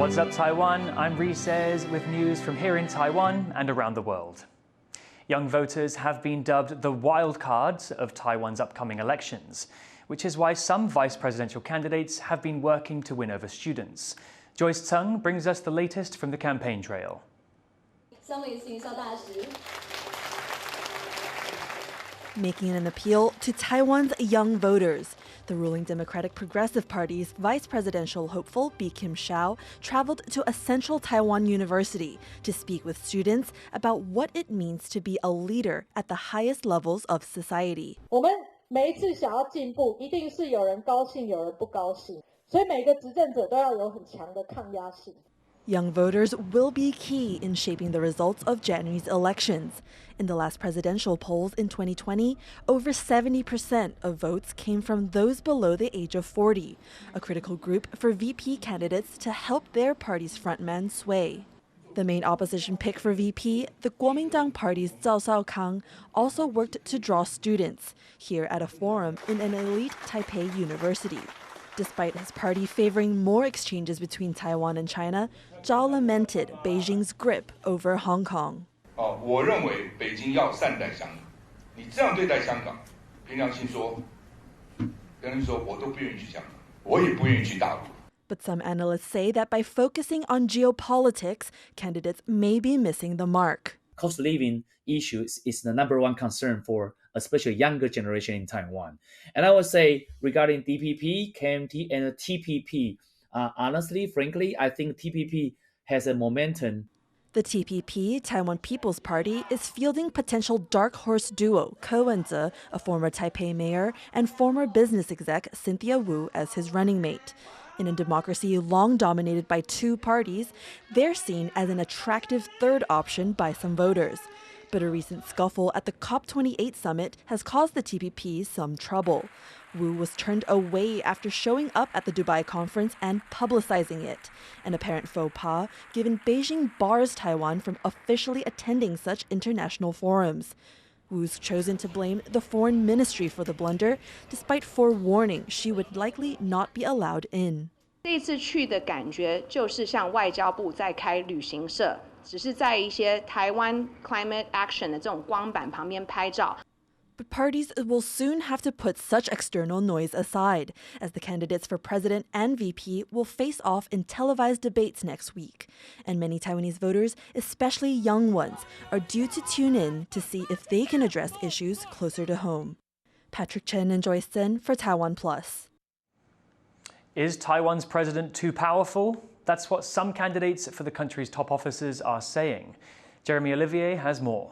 What's up, Taiwan? I'm Reece with news from here in Taiwan and around the world. Young voters have been dubbed the wild cards of Taiwan's upcoming elections, which is why some vice presidential candidates have been working to win over students. Joyce Tseng brings us the latest from the campaign trail. Making an appeal to Taiwan's young voters, the ruling Democratic Progressive Party's vice presidential hopeful Bi Kim-hsiao traveled to a central Taiwan university to speak with students about what it means to be a leader at the highest levels of society. 我们每一次想要进步，一定是有人高兴，有人不高兴，所以每个执政者都要有很强的抗压性。 Young voters will be key in shaping the results of January's elections. In the last presidential polls in 2020, over 70% of votes came from those below the age of 40, a critical group for VP candidates to help their party's frontman sway. The main opposition pick for VP, the Kuomintang Party's Zhao Shaokang, also worked to draw students, here at a forum in an elite Taipei university. Despite his party favoring more exchanges between Taiwan and China, Zhao lamented Beijing's grip over Hong Kong. 我认为北京要善待香港，你这样对待香港，凭良心说，我都不愿意去香港，我也不愿意去大陆。 But some analysts say that by focusing on geopolitics, candidates may be missing the mark. Cost of living issues is the number one concern for especially younger generation in Taiwan. And I would say regarding DPP, KMT, and TPP, honestly, frankly, I think TPP has a momentum. The TPP, Taiwan People's Party, is fielding potential dark horse duo Ko Wen-je, a former Taipei mayor, and former business exec Cynthia Wu as his running mate. In a democracy long dominated by two parties, they're seen as an attractive third option by some voters. But a recent scuffle at the COP28 summit has caused the TPP some trouble. Wu was turned away after showing up at the Dubai conference and publicizing it, an apparent faux pas given Beijing bars Taiwan from officially attending such international forums. Wu's chosen to blame the foreign ministry for the blunder, despite forewarning she would likely not be allowed in. 这次去的感觉就是像外交部在开旅行社，只是在一些台湾 climate action 的这种光板旁边拍照。 But parties will soon have to put such external noise aside, as the candidates for president and VP will face off in televised debates next week. And many Taiwanese voters, especially young ones, are due to tune in to see if they can address issues closer to home. Patrick Chen and Joyce Sen for TaiwanPlus. Is Taiwan's president too powerful? That's what some candidates for the country's top offices are saying. Jeremy Olivier has more.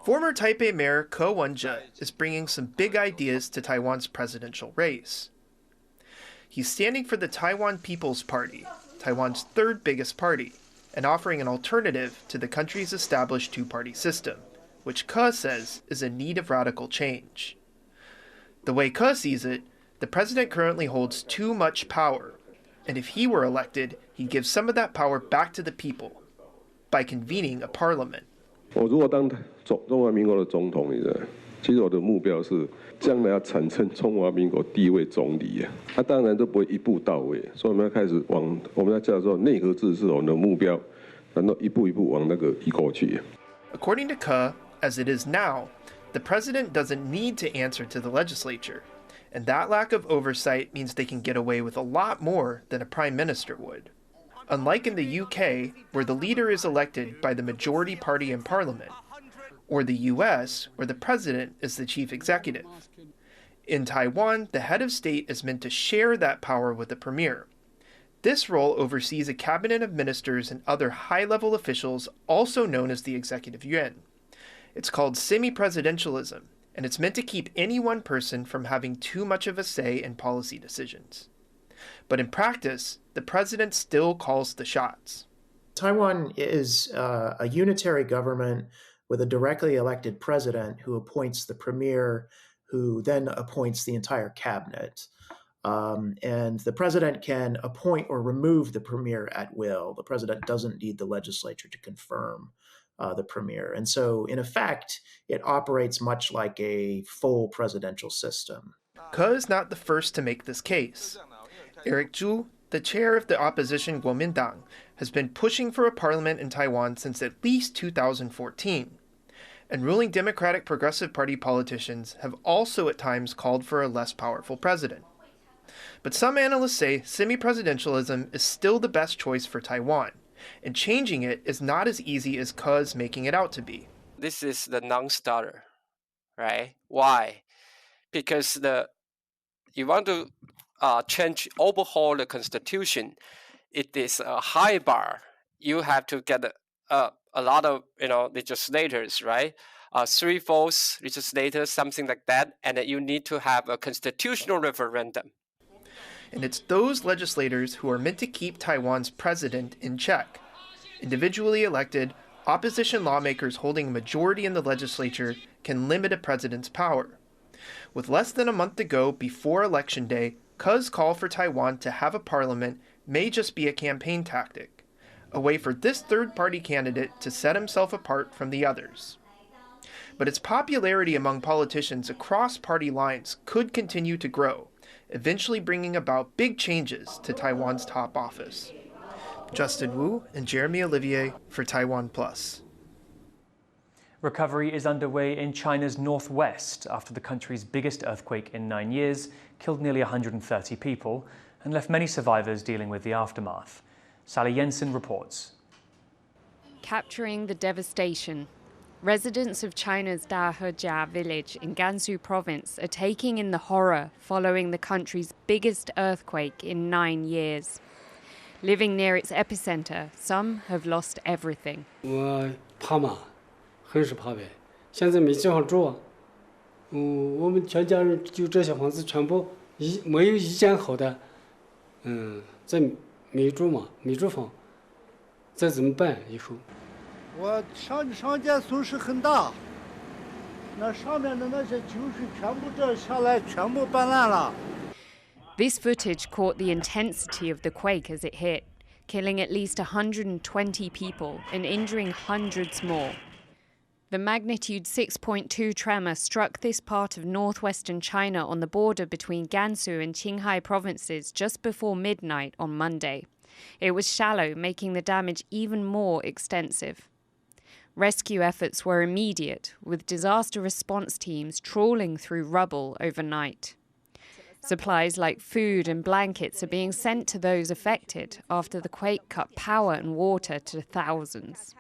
Former Taipei Mayor Ko Wen-je is bringing some big ideas to Taiwan's presidential race. He's standing for the Taiwan People's Party, Taiwan's third biggest party, and offering an alternative to the country's established two-party system, which Ko says is in need of radical change. The way Ko sees it, the president currently holds too much power, and if he were elected, he'd give some of that power back to the people by convening a parliament. 我如果当中华民国的总统，其实我的目标是将来要产生中华民国第一位总理啊。他当然都不会一步到位，所以我们要开始我们要叫做内阁制是我们的目标，然后一步一步往那个移过去。According to Ke, as it is now, the president doesn't need to answer to the legislature, and that lack of oversight means they can get away with a lot more than a prime minister would. Unlike in the UK, where the leader is elected by the majority party in parliament, or the US, where the president is the chief executive. In Taiwan, the head of state is meant to share that power with the premier. This role oversees a cabinet of ministers and other high-level officials, also known as the executive yuan. It's called semi-presidentialism, and it's meant to keep any one person from having too much of a say in policy decisions. But in practice, the president still calls the shots. Taiwan is a unitary government with a directly elected president who appoints the premier, who then appoints the entire cabinet. And the president can appoint or remove the premier at will. The president doesn't need the legislature to confirm the premier. And so, in effect, it operates much like a full presidential system. Ke is not the first to make this case. Eric Zhu, the chair of the opposition Kuomintang, has been pushing for a parliament in Taiwan since at least 2014. And ruling Democratic Progressive Party politicians have also at times called for a less powerful president. But some analysts say semi-presidentialism is still the best choice for Taiwan, and changing it is not as easy as Ke's making it out to be. This is the non-starter, right? Why? Because you want to overhaul the constitution. It is a high bar. You have to get a lot of legislators, right? 3/4 legislators, something like that, and that you need to have a constitutional referendum. And it's those legislators who are meant to keep Taiwan's president in check. Individually elected, opposition lawmakers holding a majority in the legislature can limit a president's power. With less than a month to go before Election Day, Ke's call for Taiwan to have a parliament may just be a campaign tactic, a way for this third-party candidate to set himself apart from the others. But its popularity among politicians across party lines could continue to grow, eventually bringing about big changes to Taiwan's top office. Justin Wu and Jeremy Olivier for TaiwanPlus. Recovery is underway in China's northwest after the country's biggest earthquake in 9 years killed nearly 130 people and left many survivors dealing with the aftermath. Sally Jensen reports. Capturing the devastation. Residents of China's Dahejia village in Gansu province are taking in the horror following the country's biggest earthquake in 9 years. Living near its epicenter, some have lost everything. 我怕嘛，很是怕呗。现在没地方住啊。我们全家人就这些房子全部没有一间好的。再没住嘛，没住房，再怎么办以后？我上街损失很大，那上面的那些旧水全部这下来，全部搬烂了。 This footage caught the intensity of the quake as it hit, killing at least 120 people and injuring hundreds more. The magnitude 6.2 tremor struck this part of northwestern China on the border between Gansu and Qinghai provinces just before midnight on Monday. It was shallow, making the damage even more extensive. Rescue efforts were immediate, with disaster response teams trawling through rubble overnight. Supplies like food and blankets are being sent to those affected after the quake cut power and water to thousands.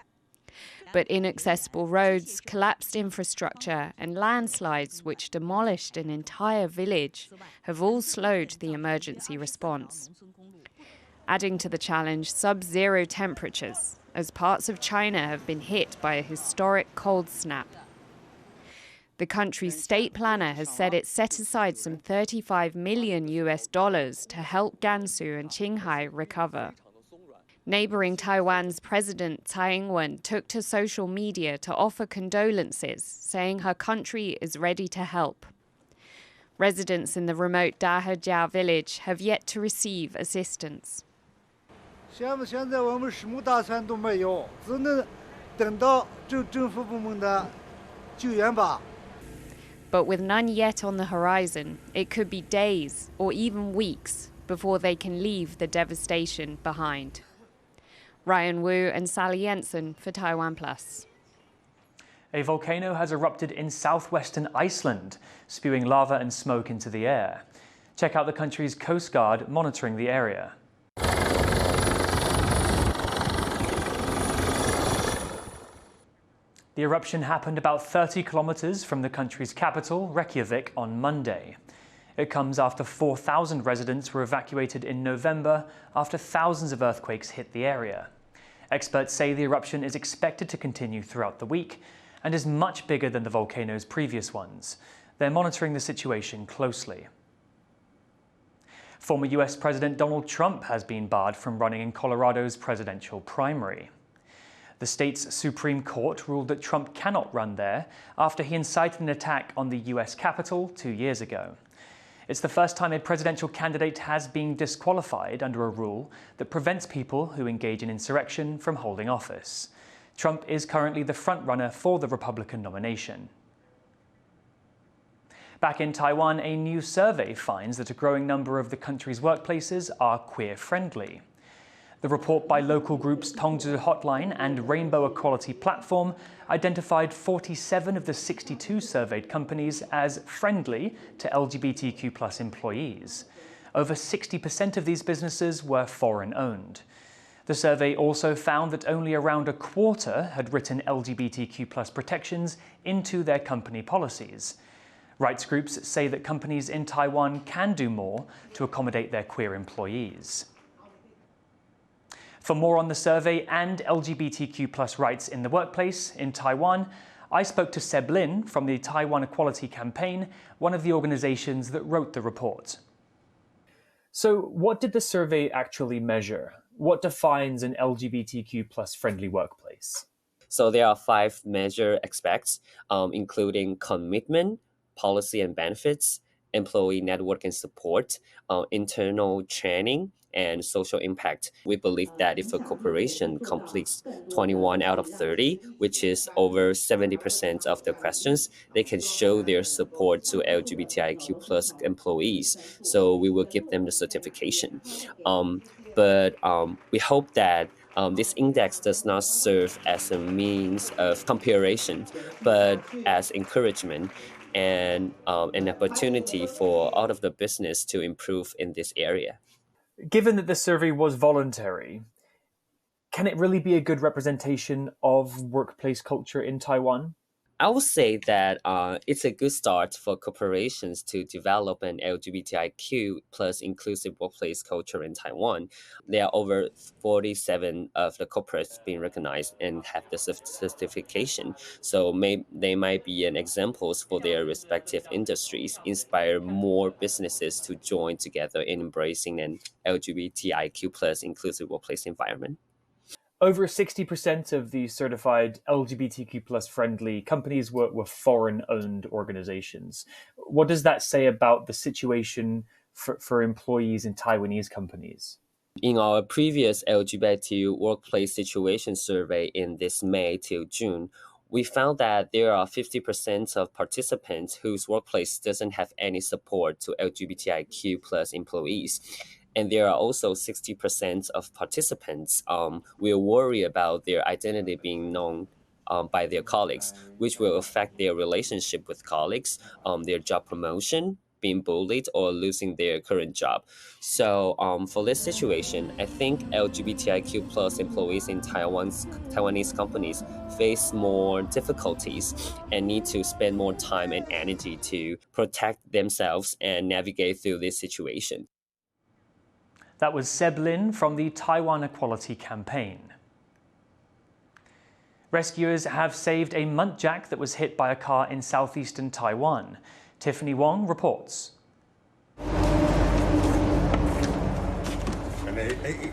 But inaccessible roads, collapsed infrastructure, and landslides which demolished an entire village have all slowed the emergency response. Adding to the challenge, sub-zero temperatures, as parts of China have been hit by a historic cold snap. The country's state planner has said it set aside some $35 million to help Gansu and Qinghai recover. Neighboring Taiwan's President Tsai Ing-wen took to social media to offer condolences, saying her country is ready to help. Residents in the remote Dahejia village have yet to receive assistance. 现在我们什么打算都没有，只能等到政府部门的救援吧。 But with none yet on the horizon, it could be days or even weeks before they can leave the devastation behind. Ryan Wu and Sally Jensen for TaiwanPlus. A volcano has erupted in southwestern Iceland, spewing lava and smoke into the air. Check out the country's Coast Guard monitoring the area. The eruption happened about 30 kilometers from the country's capital, Reykjavik, on Monday. It comes after 4,000 residents were evacuated in November after thousands of earthquakes hit the area. Experts say the eruption is expected to continue throughout the week and is much bigger than the volcano's previous ones. They're monitoring the situation closely. Former US President Donald Trump has been barred from running in Colorado's presidential primary. The state's Supreme Court ruled that Trump cannot run there after he incited an attack on the US Capitol 2 years ago. It's the first time a presidential candidate has been disqualified under a rule that prevents people who engage in insurrection from holding office. Trump is currently the frontrunner for the Republican nomination. Back in Taiwan, a new survey finds that a growing number of the country's workplaces are queer-friendly. The report by local groups Tongzi Hotline and Rainbow Equality Platform identified 47 of the 62 surveyed companies as friendly to LGBTQ+ employees. Over 60% of these businesses were foreign-owned. The survey also found that only around a quarter had written LGBTQ+ protections into their company policies. Rights groups say that companies in Taiwan can do more to accommodate their queer employees. For more on the survey and LGBTQ+ rights in the workplace in Taiwan, I spoke to Seb Lin from the Taiwan Equality Campaign, one of the organizations that wrote the report. So what did the survey actually measure? What defines an LGBTQ+ friendly workplace? So there are 5 major aspects, including commitment, policy and benefits, employee network and support, internal training, and social impact. We believe that if a corporation completes 21 out of 30, which is over 70% of the questions, they can show their support to LGBTIQ+ employees. So we will give them the certification. But we hope that this index does not serve as a means of comparison, but as encouragement and an opportunity for all of the business to improve in this area. Given that the survey was voluntary, can it really be a good representation of workplace culture in Taiwan? I would say that it's a good start for corporations to develop an LGBTIQ+ inclusive workplace culture in Taiwan. There are over 47 of the corporates being recognized and have the certification. So they might be an examples for their respective industries, inspire more businesses to join together in embracing an LGBTIQ+ inclusive workplace environment. Over 60% of the certified LGBTQ+ friendly companies were foreign-owned organizations. What does that say about the situation for employees in Taiwanese companies? In our previous LGBT workplace situation survey in this May till June, we found that there are 50% of participants whose workplace doesn't have any support to LGBTIQ+ employees. And there are also 60% of participants will worry about their identity being known by their colleagues, which will affect their relationship with colleagues, their job promotion, being bullied, or losing their current job. So for this situation, I think LGBTIQ+ employees in Taiwanese companies face more difficulties and need to spend more time and energy to protect themselves and navigate through this situation. That was Seb Lin from the Taiwan Equality Campaign. Rescuers have saved a muntjac that was hit by a car in southeastern Taiwan. Tiffany Wong reports.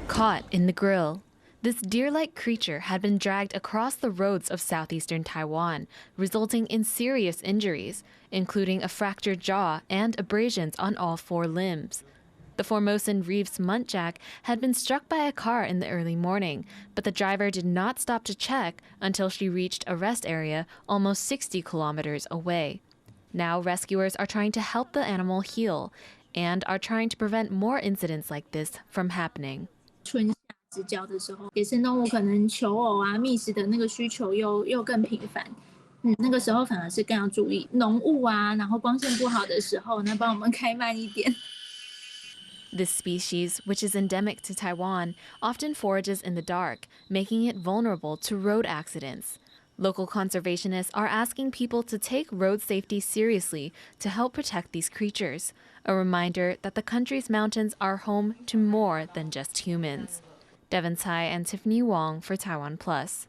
Caught in the Grille, this deer-like creature had been dragged across the roads of southeastern Taiwan, resulting in serious injuries, including a fractured jaw and abrasions on all 4 limbs. The Formosan Reece Muntjac had been struck by a car in the early morning, but the driver did not stop to check until she reached a rest area almost 60 kilometers away. Now rescuers are trying to help the animal heal and are trying to prevent more incidents like this from happening. 春夏之交的时候，野生动物可能求偶啊、觅食的那个需求又更频繁。那个时候反而是更要注意浓雾啊，然后光线不好的时候，那帮我们开慢一点。 This species, which is endemic to Taiwan, often forages in the dark, making it vulnerable to road accidents. Local conservationists are asking people to take road safety seriously to help protect these creatures, a reminder that the country's mountains are home to more than just humans. Devon Tsai and Tiffany Wong for TaiwanPlus.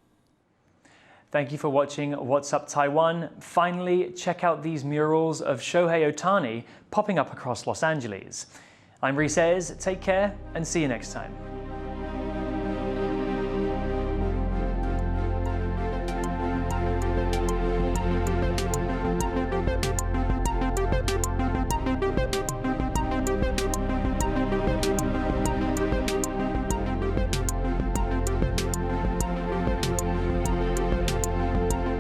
Thank you for watching What's Up Taiwan. Finally, check out these murals of Shohei Ohtani popping up across Los Angeles. I'm Reece Ayers, take care and see you next time.